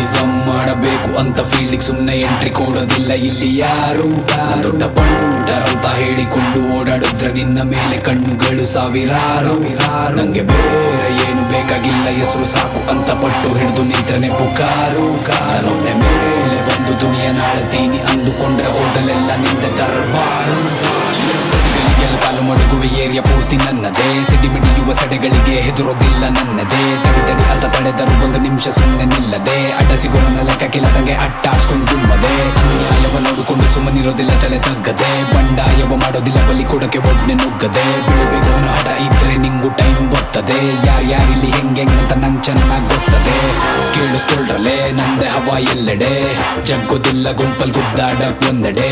Heroism ಮಾಡಬೇಕು ಅಂತ ಫೀಲ್ಡಿಗೆ ಸುಮ್ನೆ ಎಂಟ್ರಿ ಕೊಡೋದಿಲ್ಲ ಇಲ್ಲಿ ಯಾರು. ದೊಡ್ಡ ಬಂಡರಂತ ಹೇಳಿಕೊಂಡು ಓಡಾಡಿದ್ರೆ ನಿನ್ನ ಮೇಲೆ ಕಣ್ಣುಗಳು ಸಾವಿರಾರು. ನಂಗೆ ಬೇರೆ ಏನು ಬೇಕಾಗಿಲ್ಲ, ಹೆಸರು ಸಾಕು ಅಂತ ಪಟ್ಟು ಹಿಡಿದು ನಿಂತ್ರನೆ ಪುಕಾರು. ನಾನೊಮ್ಮೆ ಮೇಲೆ ಬಂದು ದುನಿಯ ನಾಳ್ತೀನಿ ಅಂದುಕೊಂಡ್ರೆ ಹೋದಲೆಲ್ಲ ನಿಂದ ದರ್ಬಾರು. ಗೆಲ್ಲ ಕಾಲು ಮಡಗುವೆ ಏರಿಯಾ ಪೂರ್ತಿ ನನ್ನದೇ, ಸಿಡಿಮಿಡಿಯುವ ಸಡೆಗಳಿಗೆ ಹೆದರೋದಿಲ್ಲ ನನ್ನದೇ. ತಡಿ ತಡಿ ಅಂತ ತಡೆದರು ಒಂದು ನಿಮಿಷ ಸುಮ್ಮನೆ ನಿಲ್ಲದೆ, ಅಡ್ಡ ಸಿಗೋನ ಲೆಕ್ಕ ಕಿಲ್ಲದಂಗೆ ಅಟ್ಟಾಡ್ಕೊಂಡು ತುಂಬದೆ. ನ್ಯಾಯವ ನೋಡಿಕೊಂಡು ಸುಮ್ಮನಿರೋದಿಲ್ಲ ತಲೆ ತಗ್ಗದೆ, ಬಂಡಾಯವ ಮಾಡೋದಿಲ್ಲ ಬಲಿ ಕೊಡಕ್ಕೆ ಒಡ್ನೆ ನುಗ್ಗದೆ. ಬೆಳಿಬೇಕು ನಾಟ ಇದ್ರೆ ನಿಂಗು ಟೈಮ್ ಬರ್ತದೆ, ಯಾರ್ಯಾರಿಲ್ಲಿ ಹೆಂಗೆಂಗಂತ ನಂಗೆ ಚೆನ್ನಾಗ್ ಗೊತ್ತದೆ. ಕೇಳಿಸ್ಕೊಳ್ರಲೆ ನಂದೆ ಹವಾ ಎಲ್ಲೆಡೆ, ಜಗ್ಗೋದಿಲ್ಲ ಗುಂಪಲ್ ಗುದ್ದಾಡಕ್ ಒಂದೆಡೆ.